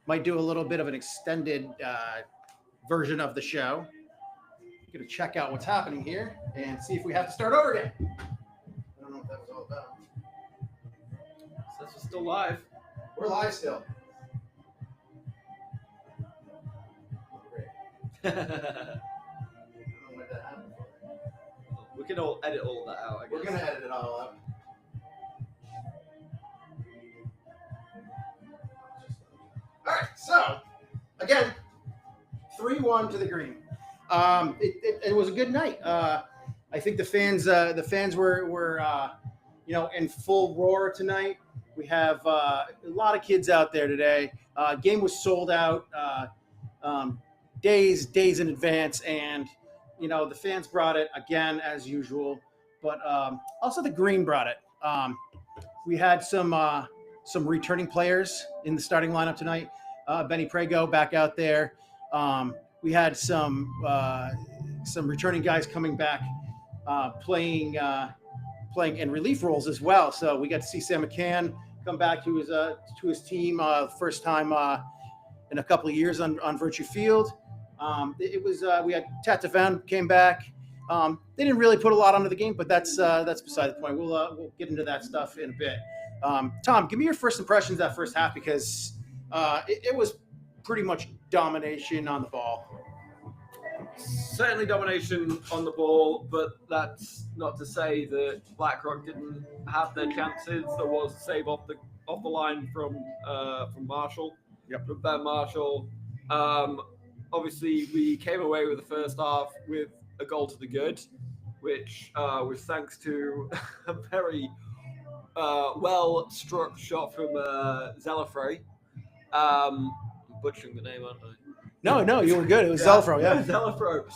Might do a little bit of an extended version of the show. Going to check out what's happening here and see if we have to start over again. I don't know what that was all about. Says we're still live. We're live still. Great. I don't know what that happened for. We can all edit all that out, I guess. We're going to edit it all out. All right, so again, 3-1 to the Green. It was a good night. I think the fans were in full roar tonight. We have a lot of kids out there today. Game was sold out days in advance, and the fans brought it again as usual. But also the Green brought it. We had some returning players in the starting lineup tonight. Benny Prego back out there. We had some returning guys coming back, playing in relief roles as well. So we got to see Sam McCann come back to his team first time in a couple of years on Virtue Field. We had Tatavan came back. They didn't really put a lot onto the game, but that's beside the point. We'll get into that stuff in a bit. Tom, give me your first impressions that first half, because it was pretty much domination on the ball. Certainly domination on the ball, but that's not to say that BlackRock didn't have their chances. There was a save off the line from Marshall. Yep. From Ben Marshall. Obviously, we came away with the first half with a goal to the good, which was thanks to a very well struck shot from Zelafrey. I'm butchering the name, aren't I? No, you were good. It was Zelafro, yeah. Zelafro.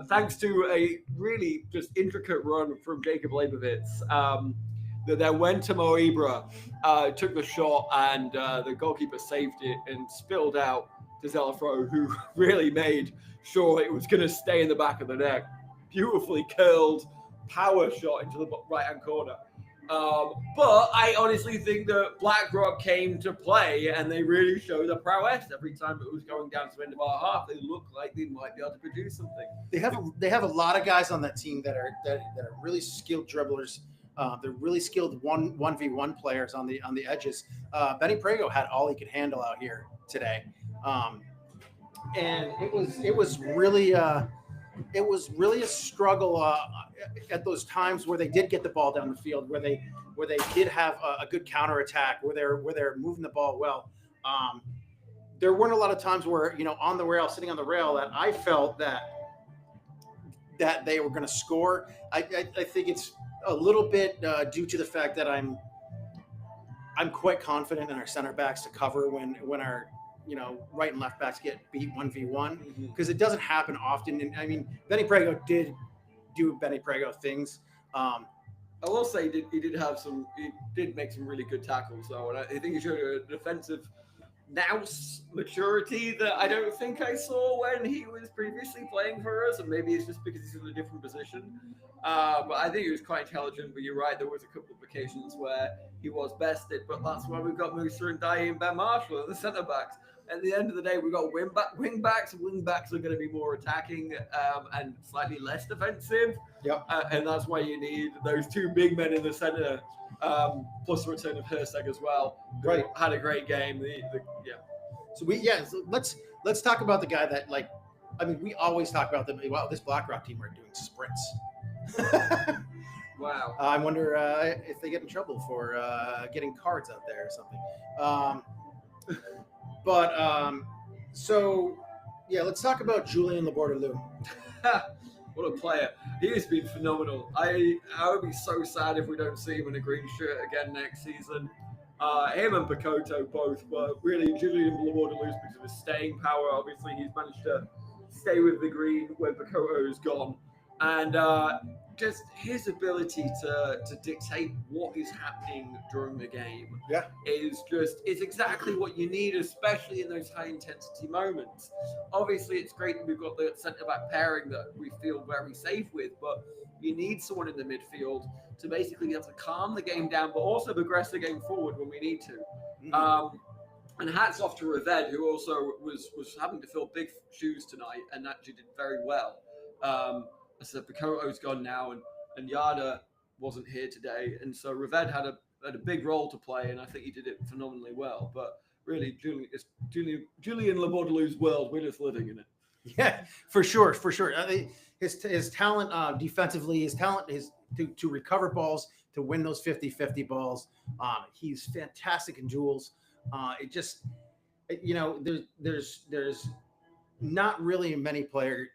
Thanks to a really just intricate run from Jacob Leibovitz, that then went to Mo Ibra, took the shot, and the goalkeeper saved it and spilled out to Zelafro, who really made sure it was going to stay in the back of the net. Beautifully curled power shot into the right-hand corner. But I honestly think that BlackRock came to play, and they really showed their prowess. Every time it was going down to the end of our half, they looked like they might be able to produce something. They have a lot of guys on that team that are really skilled dribblers. They're really skilled 1v1 players on the edges. Benny Prego had all he could handle out here today, and it was really a struggle at those times where they did get the ball down the field, where they did have a good counterattack, where they're moving the ball well. There weren't a lot of times where on the rail, sitting on the rail, that I felt that they were going to score. I think it's a little bit due to the fact that I'm quite confident in our center backs to cover when our right and left backs get beat 1v1, because it doesn't happen often. And I mean, Benny Prego did do Benny Prego things. I will say he did make some really good tackles though, and I think he showed a defensive nous maturity that I don't think I saw when he was previously playing for us, and maybe it's just because he's in a different position. But I think he was quite intelligent. But you're right, there was a couple of occasions where he was bested, but that's why we've got Musa and Dahi and Ben Marshall at the centre backs. At the end of the day, we've got wing backs. Wing backs are going to be more attacking and slightly less defensive. Yep. And that's why you need those two big men in the centre, plus the return of Herseg as well. Right. Had a great game. So let's talk about the guy that, like, I mean, we always talk about this BlackRock team are doing sprints. Wow. I wonder if they get in trouble for getting cards out there or something. Let's talk about Julien Labordelou. What a player. He has been phenomenal. I would be so sad if we don't see him in a green shirt again next season. Him and Bakoto both, but really Julien Labordelou, because of his staying power, obviously he's managed to stay with the green when Bakoto is gone. And just his ability to dictate what is happening during the game is exactly what you need, especially in those high intensity moments. Obviously, it's great that we've got the centre back pairing that we feel very safe with, but you need someone in the midfield to basically be able to calm the game down, but also progress the game forward when we need to. And hats off to Raved, who also was having to fill big shoes tonight and actually did very well. I said Bakoto's gone now, and Yada wasn't here today, and so Raved had a big role to play, and I think he did it phenomenally well. But really, Julian Labordeloux's world. We're just living in it. Yeah, for sure, for sure. His talent defensively, his talent is to recover balls, to win those 50-50 balls. He's fantastic in duels. It just, there's not really many players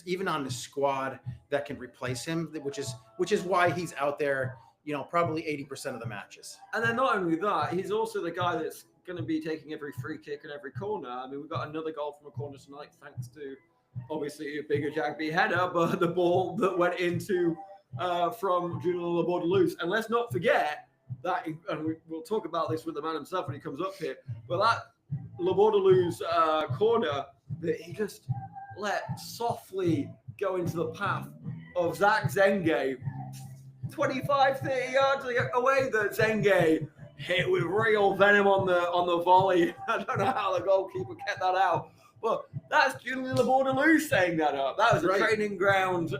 even on the squad that can replace him, which is why he's out there. Probably 80% of the matches. And then not only that, he's also the guy that's going to be taking every free kick and every corner. I mean, we've got another goal from a corner tonight, thanks to obviously a bigger Jagby header, but the ball that went into from Julian Labordeloux's. And let's not forget that, and we'll talk about this with the man himself when he comes up here, but that Labordeloux's corner that he just let softly go into the path of Zach Zenga, 25, 30 yards away, that Zenga hit with real venom on the volley. I don't know how the goalkeeper kept that out, but that's Julian Labordeloux saying that up. That was a training ground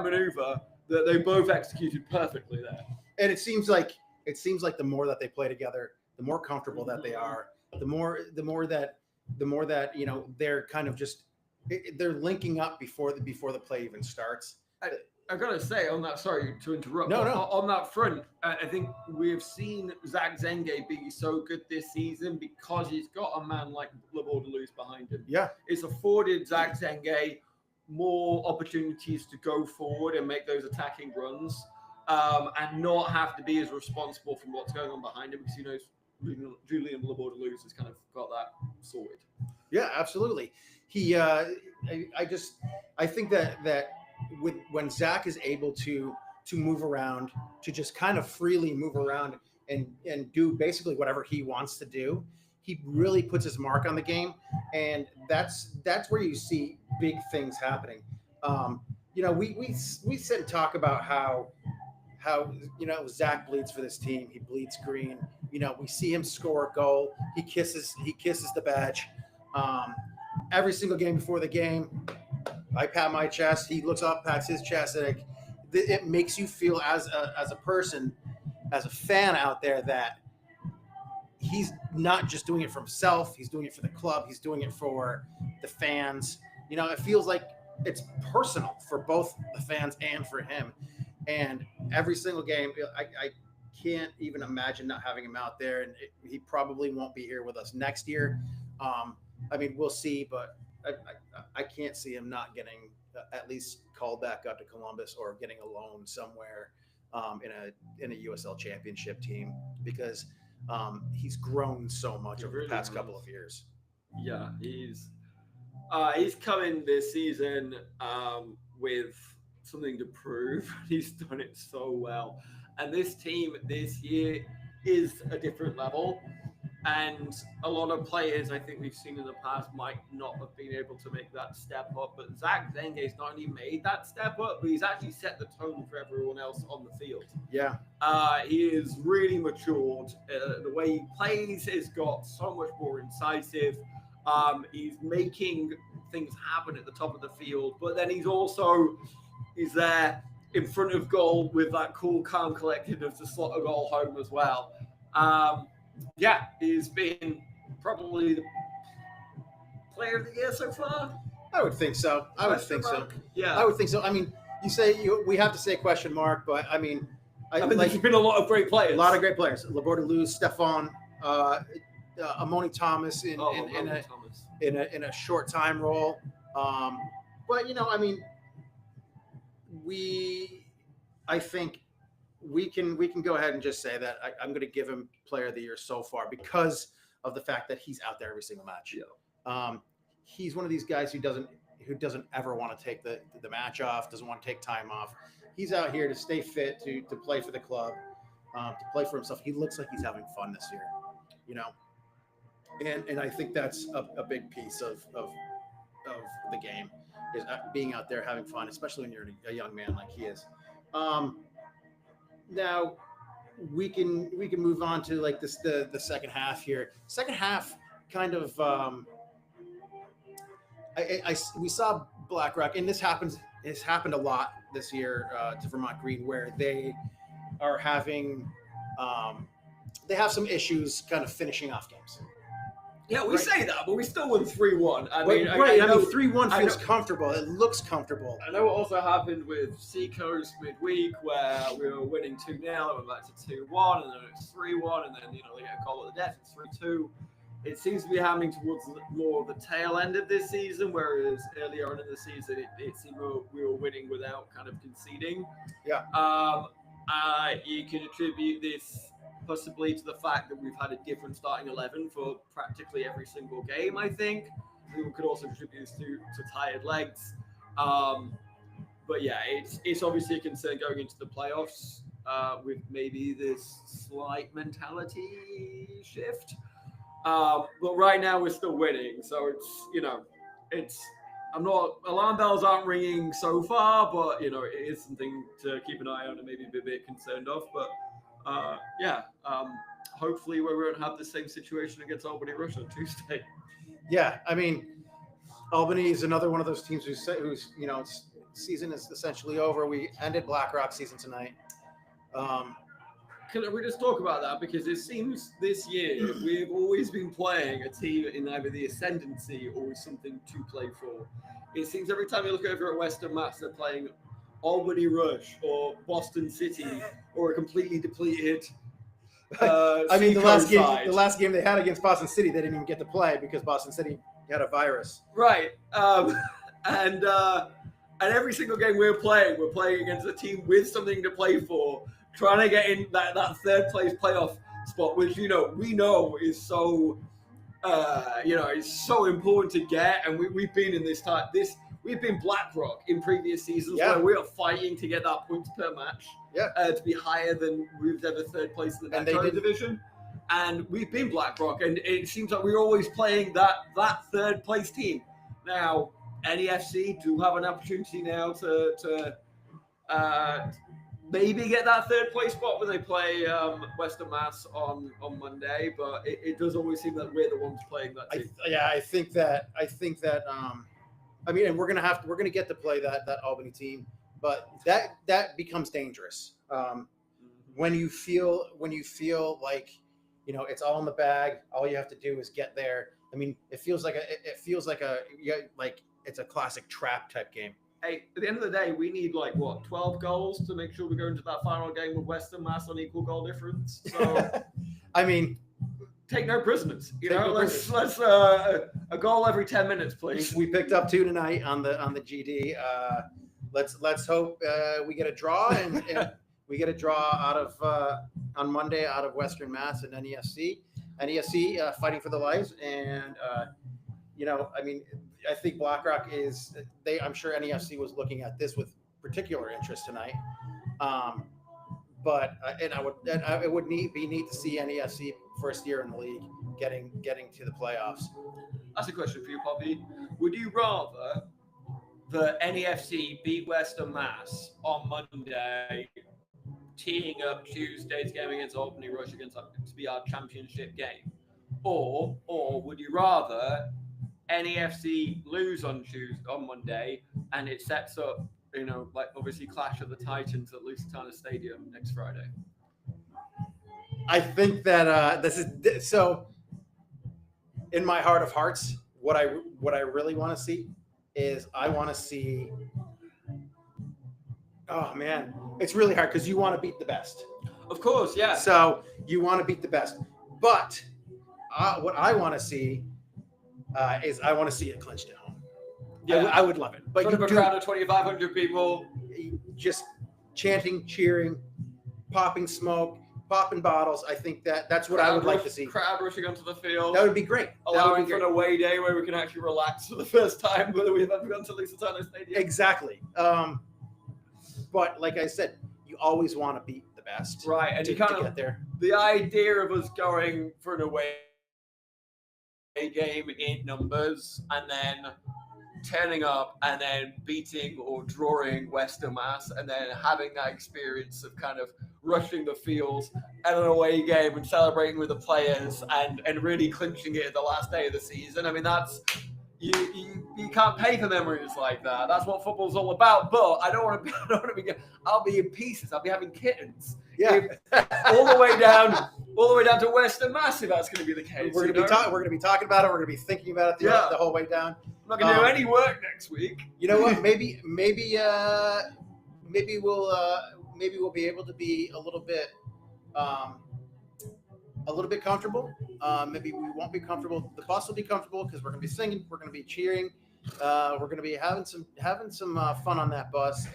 maneuver that they both executed perfectly there. And it seems like the more that they play together, the more comfortable that they are, the more that they're kind of just they're linking up before the play even starts. I gotta say on that, sorry to interrupt. No. On that front, I think we've seen Zach Zenga be so good this season because he's got a man like Labordeloux's behind him. Yeah, it's afforded Zach Zenga more opportunities to go forward and make those attacking runs, and not have to be as responsible for what's going on behind him, because he knows Julian Labordeloux has kind of got that sorted. Yeah, absolutely. He, I think that when Zach is able to move around, to just kind of freely move around and do basically whatever he wants to do, he really puts his mark on the game, and that's where you see big things happening. We sit and talk about how Zach bleeds for this team. He bleeds green. We see him score a goal. He kisses the badge. Every single game before the game, I pat my chest. He looks up, pats his chest, and it makes you feel as a person, as a fan out there, that he's not just doing it for himself. He's doing it for the club. He's doing it for the fans. It feels like it's personal for both the fans and for him. And every single game, I can't even imagine not having him out there. And he probably won't be here with us next year. We'll see, but I can't see him not getting at least called back up to Columbus or getting a loan somewhere in a USL Championship team, because he's grown so much over the past couple of years. Yeah, he's coming this season with something to prove. He's done it so well, and this team this year is a different level. And a lot of players I think we've seen in the past might not have been able to make that step up. But Zach Zenga's not only made that step up, but he's actually set the tone for everyone else on the field. Yeah. He is really matured. The way he plays has got so much more incisive. He's making things happen at the top of the field. But then he's there in front of goal with that cool, calm collectedness to slot a goal home as well. He's been probably the player of the year so far. I would think so. Yeah, I would think so. I mean, we have to say question mark, but I mean, there's been a lot of great players. A lot of great players. Labordeloux, Stefan, Amoni Thomas in a short time role. I think we can go ahead and just say that I'm going to give him player of the year so far because of the fact that he's out there every single match. Yeah. He's one of these guys who doesn't ever want to take the match off, doesn't want to take time off. He's out here to stay fit, to play for the club, to play for himself. He looks like he's having fun this year, and I think that's a big piece of the game, is being out there having fun, especially when you're a young man like he is. Now, we can move on to like this the second half here. Second half kind of we saw BlackRock, and this happens. It's happened a lot this year to Vermont Green, where they are having they have some issues kind of finishing off games. Yeah, we Right. say that, but we still won 3-1. I mean, Right. I know, mean, 3-1 I feels know- comfortable. It looks comfortable. I know what also happened with Seacoast midweek, where we were winning 2-0, and went back to 2-1, and then it's 3-1, and then they get a goal at the death, it's 3-2. It seems to be happening towards more the tail end of this season, whereas earlier on in the season, it seemed we were winning without kind of conceding. Yeah. You can attribute this possibly to the fact that we've had a different starting 11 for practically every single game, I think. We could also attribute this to tired legs. But yeah, it's obviously a concern going into the playoffs with maybe this slight mentality shift. But right now we're still winning, so alarm bells aren't ringing so far, but it is something to keep an eye on and maybe be a bit concerned of. But hopefully we won't have the same situation against Albany Rush on Tuesday. Yeah, I mean, Albany is another one of those teams whose season is essentially over. We ended BlackRock season tonight. Can we just talk about that? Because it seems this year we've always been playing a team in either the ascendancy or something to play for. It seems every time you look over at Western Mass, they're playing Albany Rush or Boston City or a completely depleted. I mean, Seacoast the last game they had against Boston City, they didn't even get to play because Boston City had a virus. Right. And every single game we're playing against a team with something to play for, trying to get in that third place playoff spot, which we know is so is so important to get. And we've been in we've been BlackRock in previous seasons where we are fighting to get that points per match. Yeah. To be higher than we've ever third place in the And they Metro didn't- division. And we've been BlackRock, and it seems like we're always playing that third place team. Now, NEFC do have an opportunity now to maybe get that third place spot when they play Western Mass on Monday, but it does always seem that we're the ones playing that team. I think that I mean, and we're gonna get to play that Albany team, but that becomes dangerous when you feel like it's all in the bag. All you have to do is get there. I mean, it feels like it's a classic trap type game. Hey, at the end of the day, we need 12 goals to make sure we go into that final game with Western Mass on equal goal difference. So I mean, take no prisoners. Let's a goal every 10 minutes, please. we picked up 2 tonight on the GD. Let's hope we get a draw and we get a draw out of on Monday out of Western Mass and NEFC. NEFC fighting for their lives, and I mean, I think BlackRock I'm sure NEFC was looking at this with particular interest tonight. But it would be neat to see NEFC first year in the league getting to the playoffs. That's a question for you, Poppy. Would you rather the NEFC beat Western Mass on Monday, teeing up Tuesday's game against Albany Rush to be our championship game, or would you rather NEFC lose on Monday and it sets up, obviously Clash of the Titans at Lusitana Stadium next Friday? I think that this is so. In my heart of hearts, what I really want to see is I want to see. Oh man, it's really hard because you want to beat the best. Of course, yeah. So you want to beat the best, but what I want to see is I want to see it clinched at home. Yeah, I would love it. But in front of a crowd of 2,500 people, just chanting, cheering, popping smoke, popping bottles. I think that's what I would like to see. Crowd rushing onto the field. That would be great. Allowing for an away day where we can actually relax for the first time whether we've ever gone to Lusitano Stadium. Exactly. But like I said, you always want to beat the best. Right, and to, you kind to of get there. the idea of us going for an away game in numbers and then turning up and then beating or drawing Western Mass and then having that experience of kind of rushing the field at an away game and celebrating with the players and really clinching it at the last day of the season. I mean, that's you can't pay for memories like that. That's what football's all about. But I don't want to be. I'll be in pieces. I'll be having kittens. Yeah, all the way down to Western Mass. If that's going to be the case, we're gonna be talking about it. We're gonna be thinking about it the whole way down. I'm not going to do any work next week. You know what? Maybe we'll be able to be a little bit comfortable. Maybe we won't be comfortable. The bus will be comfortable because we're gonna be singing, we're gonna be cheering, we're gonna be having some fun on that bus,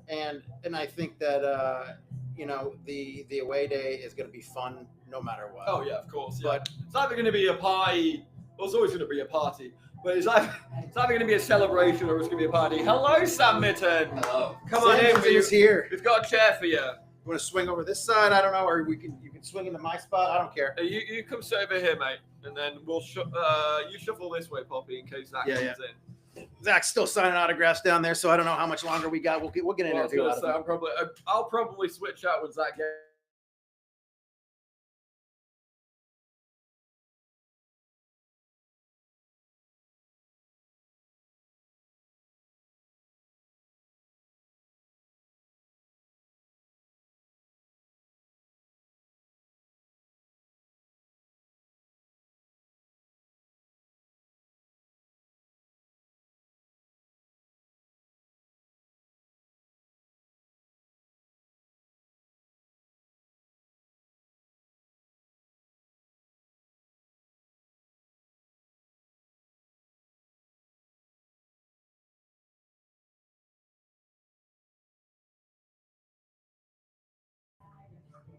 and I think that the away day is gonna be fun no matter what. Oh yeah, of course. Yeah. But it's either going to be a party. Well, it's always going to be a party. But it's either going to be a celebration or it's going to be a party. Hello, Sam Mitten. Hello. Come on in. He's here. We've got a chair for you. You want to swing over this side? I don't know, or you can swing into my spot. I don't care. You come sit over here, mate, and then we'll you shuffle this way, Poppy, in case Zach comes in. Zach's still signing autographs down there, so I don't know how much longer we got. We'll get an interview out of him. I'll probably switch out with Zach.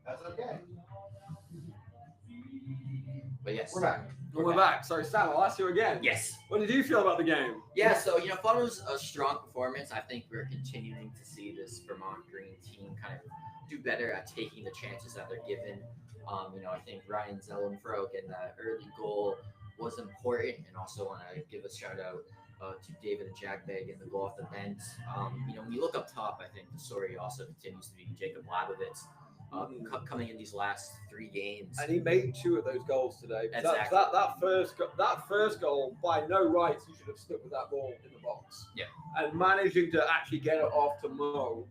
That's okay. But yes, We're back. We're back. Sorry, Sam, I'll ask you again. Yes. What did you feel about the game? Yeah, so, Fun was a strong performance. I think we're continuing to see this Vermont Green team kind of do better at taking the chances that they're given. I think Ryan Zellenfro getting that early goal was important, and also want to give a shout out to David Ajagbeg and the goal off the bench. When you look up top, I think the story also continues to be Jacob Labovitz. Coming in these last 3 games, and he made 2 of those goals today. Exactly. That first goal, by no rights, he should have stuck with that ball in the box. Yeah, and managing to actually get it off to Mo,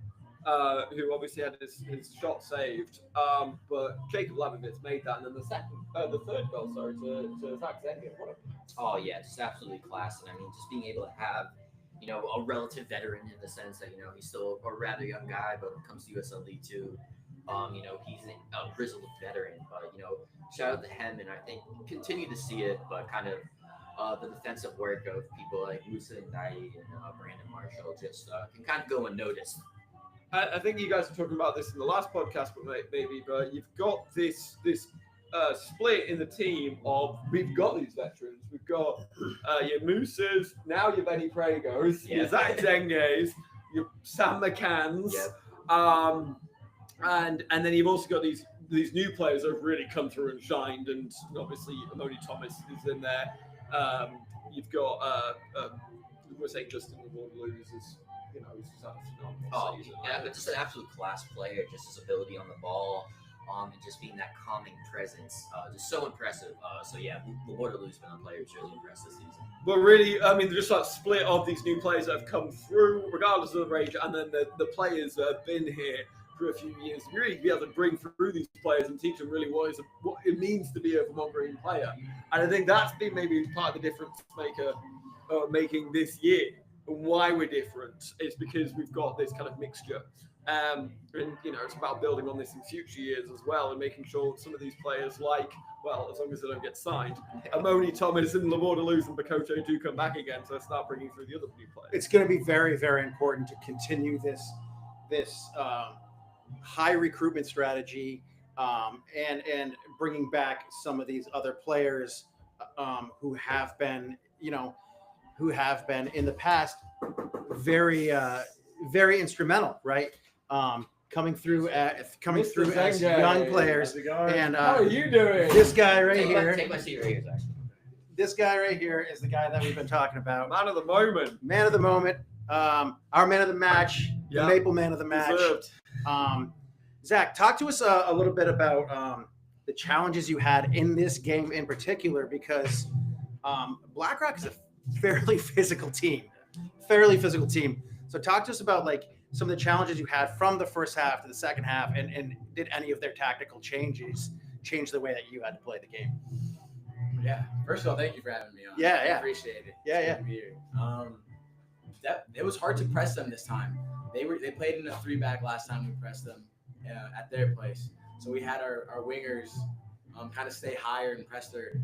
who obviously had his shot saved. But Jacob Labovitz made that, and then the third goal, to Zach Zengen. Oh yeah, just absolutely class. And I mean, just being able to have, a relative veteran in the sense that, he's still a rather young guy, but when it comes to USL League 2, he's a grizzled veteran. But, shout out to him, and I think continue to see it, but kind of the defensive work of people like Musa Ndai and Brandon Marshall just can kind of go unnoticed. I think you guys were talking about this in the last podcast, but maybe, but you've got this split in the team of we've got these veterans, we've got your Musas, now your Benny Pregos, your Zach Zenges, your Sam McCanns, and then you've also got these new players that have really come through and shined, and obviously Amoni Thomas is in there. You've got we're saying Justin Waterloo is he's just had a phenomenal season. Yeah, but just an absolute class player, just his ability on the ball, and just being that calming presence, just so impressive. The Waterloo's been a player who's really impressed this season. But really, I mean, just that split of these new players that have come through, regardless of the range, and then the players that have been here for a few years, you really be able to bring through these players and teach them really what it means to be a Vermont Green player. And I think that's been maybe part of the difference making this year. And why we're different is because we've got this kind of mixture. And it's about building on this in future years as well, and making sure some of these players, as long as they don't get signed, Amoni Thomas and Waterloo and Bakoto do come back again, so start bringing through the other new players. It's going to be very, very important to continue this high recruitment strategy, and bringing back some of these other players who have been in the past very very instrumental, right? Coming through as young players. And how are you doing? This guy right here. Take my seat right here, Zach. This guy right here is the guy that we've been talking about. Man of the moment. Man of the moment. Our man of the match. Yeah. The Maple man of the match. Deserved. Zach, talk to us a little bit about the challenges you had in this game in particular, because BlackRock is a fairly physical team, fairly physical team. So talk to us about like some of the challenges you had from the first half to the second half, and did any of their tactical changes change the way that you had to play the game? Yeah. First of all, thank you for having me on. Yeah, yeah. I appreciate it. Yeah, It's yeah. good to be here. It was hard to press them this time. They played in a 3-back last time we pressed them at their place. So we had our wingers kind of stay higher and press their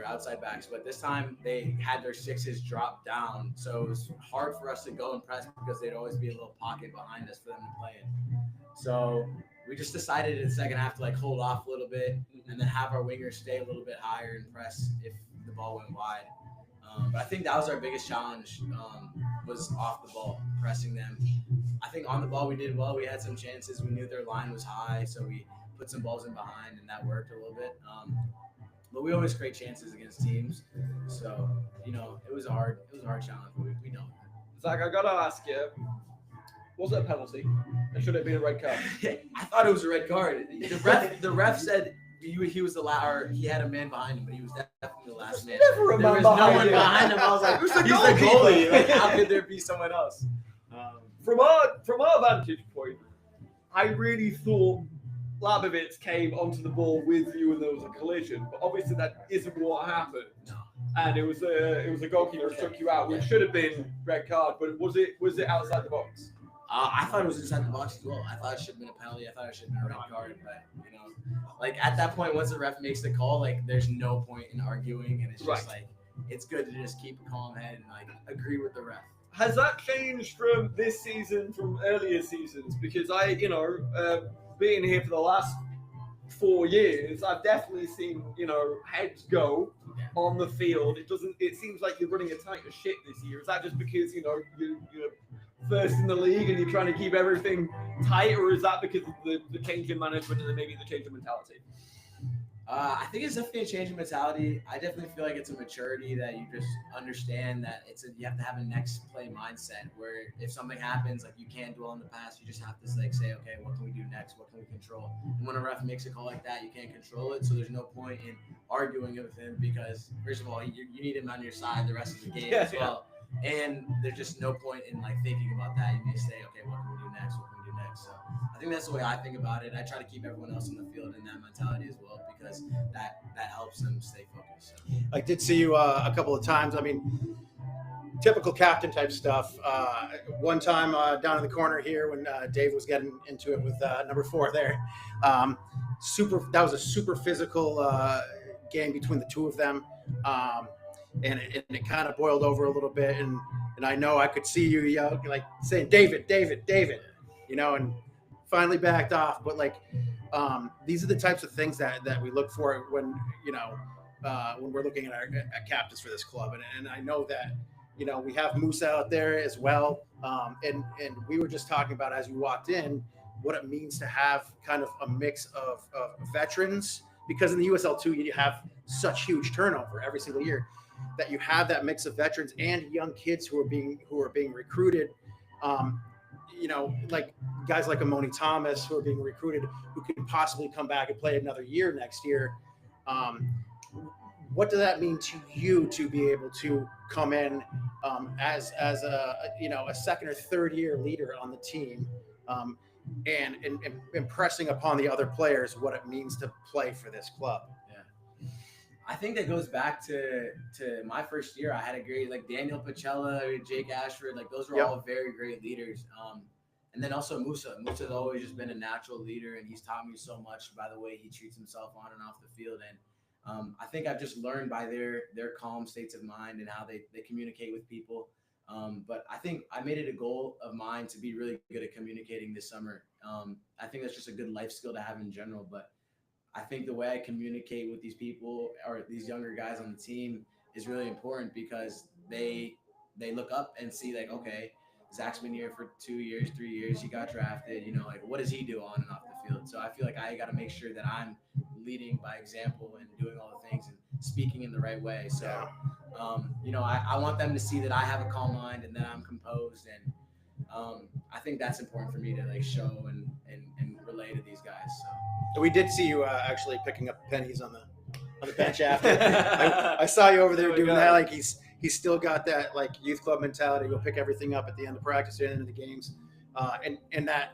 outside backs. But this time they had their sixes drop down. So it was hard for us to go and press because there'd always be a little pocket behind us for them to play in. So we just decided in the second half to like hold off a little bit and then have our wingers stay a little bit higher and press if the ball went wide. But I think that was our biggest challenge, was off the ball, pressing them. I think on the ball we did well. We had some chances. We knew their line was high, so we put some balls in behind, and that worked a little bit. But we always create chances against teams. So, it was a hard challenge, but we know that. Zach, I got to ask you, was it a penalty? And should it be a red card? I thought it was a red card. The ref said he was the last, or he had a man behind him, but he was definitely the last man. Never a There man was no behind one him. behind him. I was like, Who's the he's the goalkeeper? goalie. Like, how could there be someone else? From our vantage point, I really thought Labovitz came onto the ball with you and there was a collision, but obviously that isn't what happened. No. And it was a goalkeeper who took you out, which should have been red card, but was it outside the box? I thought it was inside the box as well. I thought it should have been a penalty. I thought it should have been a red card. But, like at that point, once the ref makes the call, like there's no point in arguing. And it's just like, it's good to just keep a calm head and like agree with the ref. Has that changed from this season, from earlier seasons? Because I, being here for the last 4 years, I've definitely seen, heads go on the field. It seems like you're running a tighter ship this year. Is that just because, you're first in the league and you're trying to keep everything tight, or is that because of the change in management and then maybe the change in mentality? I think it's definitely a change in mentality. I definitely feel like it's a maturity that you just understand that you have to have a next play mindset where if something happens, like you can't dwell on the past. You just have to like say, okay, what can we do next? What can we control? And when a ref makes a call like that, you can't control it. So there's no point in arguing with him because first of all, you need him on your side the rest of the game as well. And there's just no point in like thinking about that. You need to say, okay, what can we do next? What can we do next? So I think that's the way I think about it. I try to keep everyone else in the field in that mentality as well because that helps them stay focused. So. I did see you a couple of times. I mean, typical captain type stuff. One time down in the corner here when Dave was getting into it with number 4 there. That was a super physical game between the two of them. And it kind of boiled over a little bit. And I know I could see you yell, like saying, David, and finally backed off. But like, these are the types of things that we look for when we're looking at our captains for this club. And I know that, we have Musa out there as well. And we were just talking about as you walked in, what it means to have kind of a mix of veterans, because in the USL 2, you have such huge turnover every single year, that you have that mix of veterans and young kids who are being recruited. Like guys like Amoni Thomas who are being recruited, who could possibly come back and play another year next year. What does that mean to you to be able to come in as a second or third year leader on the team, and impressing upon the other players what it means to play for this club? I think that goes back to my first year. I had a great, like Daniel Pacella, Jake Ashford, like those were all very great leaders. And then also Musa. Musa's always just been a natural leader, and he's taught me so much by the way he treats himself on and off the field. And I think I've just learned by their calm states of mind and how they communicate with people. But I think I made it a goal of mine to be really good at communicating this summer. I think that's just a good life skill to have in general, but I think the way I communicate with these people or these younger guys on the team is really important because they look up and see like, okay, Zach's been here for 2 years, 3 years. He got drafted, like what does he do on and off the field? So I feel like I got to make sure that I'm leading by example and doing all the things and speaking in the right way. So, I want them to see that I have a calm mind and that I'm composed. And I think that's important for me to like show and relay to these guys. So We did see you actually picking up pennies on the bench after. I saw you over there There we doing go. that. Like he's still got that like youth club mentality. Go pick everything up at the end of practice, at the end of the games, and that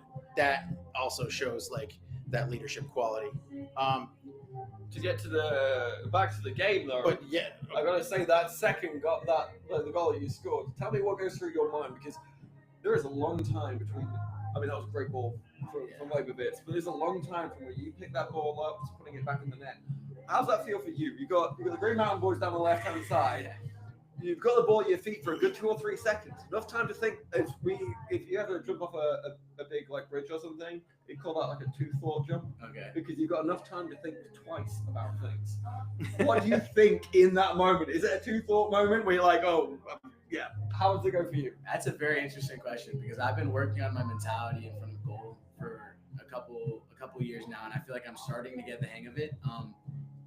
also shows like that leadership quality. To get to back to the game though, But yeah, I gotta say that second got that the goal that you scored. Tell me what goes through your mind, because there is a long time between. I mean, that was a great ball from Leibovitz, but there's a long time from when you pick that ball up to putting it back in the net. How's that feel for you? You got the Green Mountain Boys down the left hand side. You've got the ball at your feet for a good 2 or 3 seconds. Enough time to think. If you ever jump off a big like bridge or something, you call that like a 2-thought jump, okay. because you've got enough time to think twice about things. What do you think in that moment? Is it a 2-thought moment where you're like, oh, yeah? How does it go for you? That's a very interesting question because I've been working on my mentality in front of goal for a couple years now, and I feel like I'm starting to get the hang of it.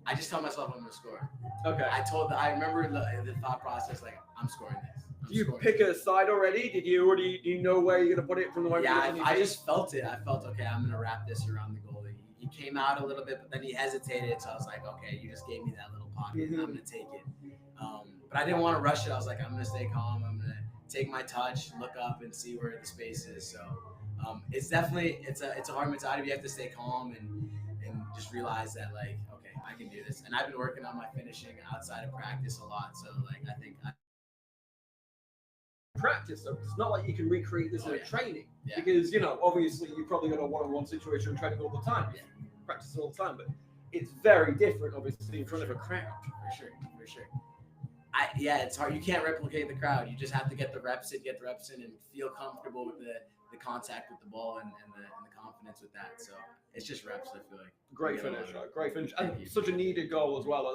I just tell myself I'm gonna score. Okay. I remember the thought process like I'm scoring this. Do you pick a side already? Do you know where you're gonna put it from the way? Yeah, I just felt it. I felt okay. I'm gonna wrap this around the goalie. He came out a little bit, but then he hesitated. So I was like, okay, you just gave me that little pocket. I'm gonna take it. But I didn't want to rush it. I was like, I'm gonna stay calm. I'm gonna take my touch, look up, and see where the space is. So it's definitely it's a hard mentality. You have to stay calm and just realize that like, okay, I can do this. And I've been working on my finishing outside of practice a lot. So like, I think. Practice, so it's not like you can recreate this in training, Yeah. because obviously you probably got a one-on-one situation training all the time, practice all the time, but it's very different obviously in front of a crowd. For sure. It's hard. You can't replicate the crowd. You just have to get the reps in, and feel comfortable with the contact with the ball and the confidence with that. So it's just reps. I feel like Great finish, and such a needed goal as well.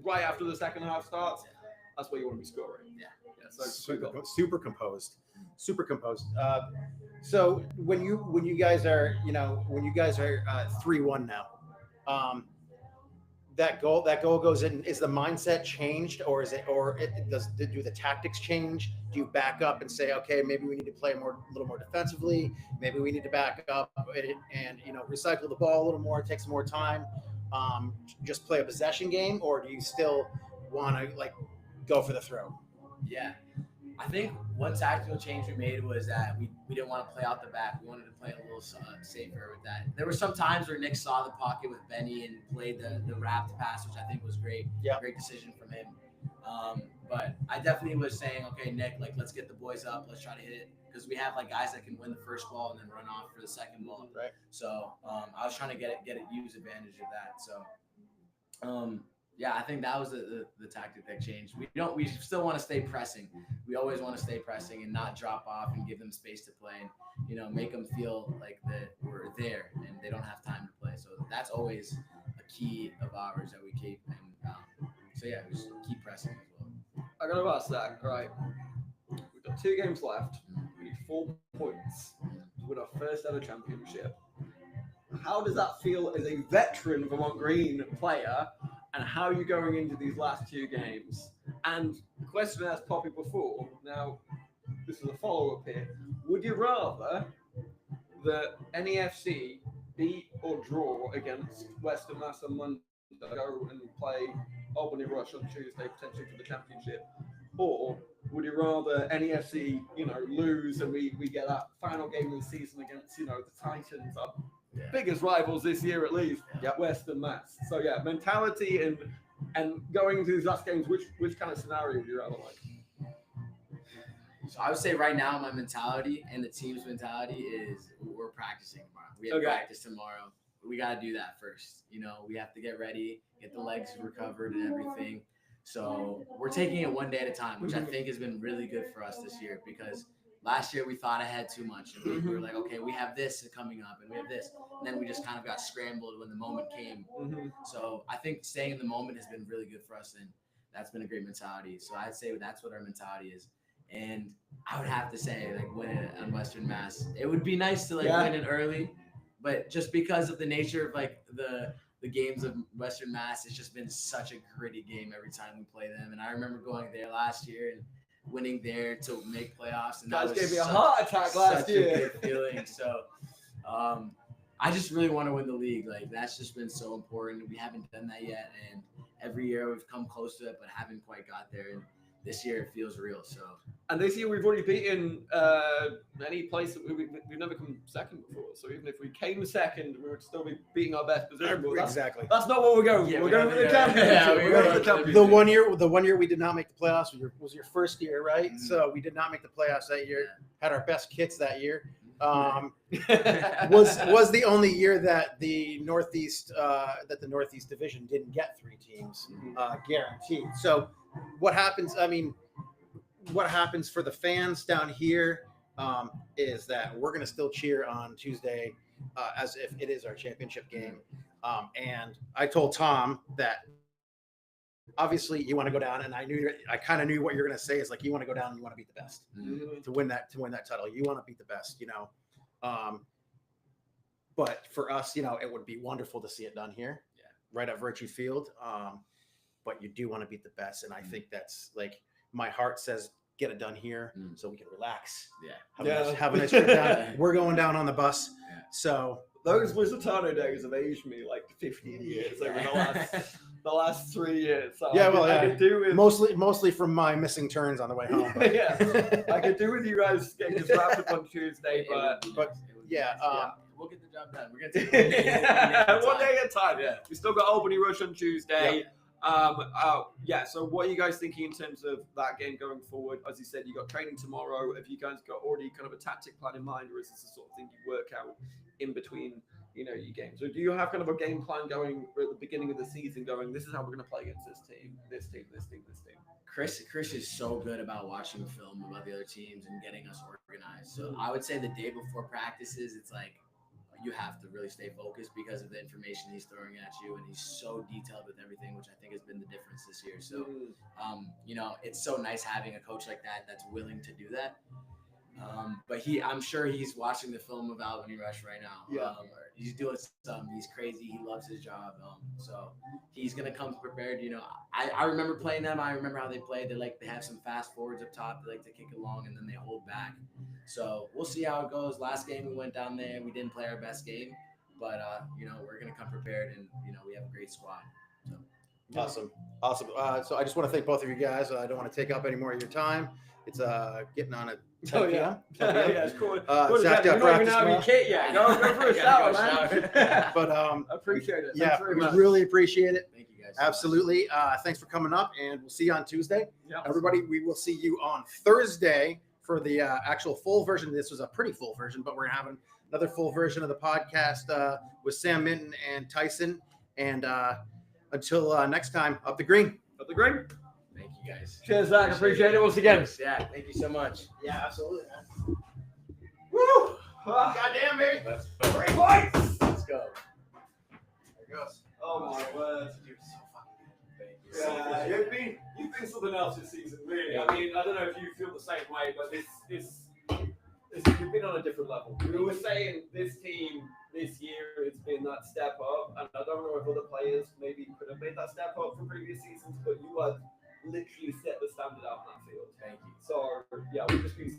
Right after the second half starts, that's where you want to be scoring. Yeah. So super composed. So when you guys are 3-1 now, that goal goes in. Is the mindset changed, or do the tactics change? Do you back up and say, okay, maybe we need to play a little more defensively? Maybe we need to back up and recycle the ball a little more, take some more time, just play a possession game, or do you still want to like go for the throw? Yeah. I think one tactical change we made was that we didn't want to play out the back. We wanted to play a little safer with that. There were some times where Nick saw the pocket with Benny and played the wrapped pass, which I think was great. Yeah. Great decision from him. But I definitely was saying, okay, Nick, like let's get the boys up. Let's try to hit it. Because we have like guys that can win the first ball and then run off for the second ball. Right. So I was trying to use advantage of that. So yeah, I think that was the tactic that changed. We still want to stay pressing. We always want to stay pressing and not drop off and give them space to play and, make them feel like that we're there and they don't have time to play. So that's always a key of ours that we keep. And so yeah, we just keep pressing as well. I gotta ask that, right? We've got 2 games left. We need 4 points to win our first ever championship. How does that feel as a veteran Vermont Green player? And how are you going into these last 2 games? And the question I asked Poppy before, now this is a follow-up here. Would you rather the NEFC beat or draw against Western Mass on Monday, go and play Albany Rush on Tuesday, potentially for the championship? Or would you rather NEFC, lose and we get that final game of the season against, the Titans up? Biggest rivals this year at least, Western Mass. So yeah, mentality and going into these last games, which kind of scenario would you rather like? So I would say right now my mentality and the team's mentality is we're practicing tomorrow. We have practice tomorrow. We got to do that first. We have to get ready, get the legs recovered and everything. So we're taking it one day at a time, which I think has been really good for us this year because last year we thought ahead too much. And we were like, okay, we have this coming up and we have this. And then we just kind of got scrambled when the moment came. So I think staying in the moment has been really good for us. And that's been a great mentality. So I'd say that's what our mentality is. And I would have to say, like, win it on Western Mass. It would be nice to, win it early. But just because of the nature of, the games of Western Mass, it's just been such a gritty game every time we play them. And I remember going there last year and winning there to make playoffs, and Guys that was gave me a such- heart attack last such year. a good feeling. So, I just really want to win the league. Like that's just been so important. We haven't done that yet, and every year we've come close to it, but haven't quite got there. And this year it feels real. So And this year we've already beaten any place that we've never come second before. So even if we came second, we would still be beating our best position. But Exactly. that's not what we're going. Yeah, we're we going don't for the think- yeah, championship. we We're go going for for the the championship. The one year we did not make the playoffs was your first year, right? Mhm. So we did not make the playoffs that year. Had our best kits that year. Was the only year that the Northeast Division didn't get 3 teams guaranteed. So what happens? I mean, what happens for the fans down here is that we're going to still cheer on Tuesday as if it is our championship game. And I told Tom that obviously you want to go down, and I kind of knew what you're going to say is like you want to go down and you want to beat the best to win that title. You want to beat the best, but for us, it would be wonderful to see it done here, right at Virtue Field. But you do want to beat the best, and I think that's like my heart says get it done here so we can relax. Have a nice trip down. We're going down on the bus, so Those Lusitano days have aged me like 15 years over the last 3 years. So I could do with mostly from my missing turns on the way home. I could do with you guys getting this wrapped up on Tuesday, but we'll get the job done. We're gonna take it one day at a time. Yeah. We still got Albany Rush on Tuesday. So what are you guys thinking in terms of that game going forward? As you said, you got training tomorrow. Have you guys got already kind of a tactic plan in mind, or is this the sort of thing you work out in between, your games? Or do you have kind of a game plan going at the beginning of the season going, this is how we're going to play against this team, this team, this team, this team? Chris is so good about watching film about the other teams and getting us organized. So I would say the day before practices, it's like you have to really stay focused because of the information he's throwing at you, and he's so detailed with everything, which I think has been the difference this year. So, it's so nice having a coach like that that's willing to do that. But I'm sure he's watching the film of Albany Rush right now. Yeah. He's doing something. He's crazy. He loves his job. So he's gonna come prepared. I remember playing them. I remember how they play. They have some fast forwards up top. They like to kick it long, and then they hold back. So we'll see how it goes. Last game we went down there. We didn't play our best game, but we're gonna come prepared, and we have a great squad. So. Awesome. So I just want to thank both of you guys. I don't want to take up any more of your time. It's getting on at 10 p.m. It's cool. Zach got You're not even practice out of your tomorrow. kit yet. Go for a shower, man. But Appreciate it. yeah, Thanks very we much. really appreciate it. Thank you guys. Absolutely. Thanks for coming up, and we'll see you on Tuesday. Yeah. Everybody, we will see you on Thursday for the actual full version. This was a pretty full version, but we're having another full version of the podcast with Sam Minton and Tyson. And until next time, up the green. Up the green. Thank you guys. Cheers, Zach. Appreciate it once again. Yeah. Thank you so much. Yeah, absolutely, man. Woo! Goddamn, baby. Let's Great points. go. There it goes. Oh my word. Dude, so fucking good. Yeah, you've been something else this season, really. I mean, I don't know if you feel the same way, but this you've been on a different level. We were saying this team this year it's been that step up, and I don't know if other players maybe could have made that step up from previous seasons, but you had literally set the standard out on that field. Thank you. So yeah, we've just been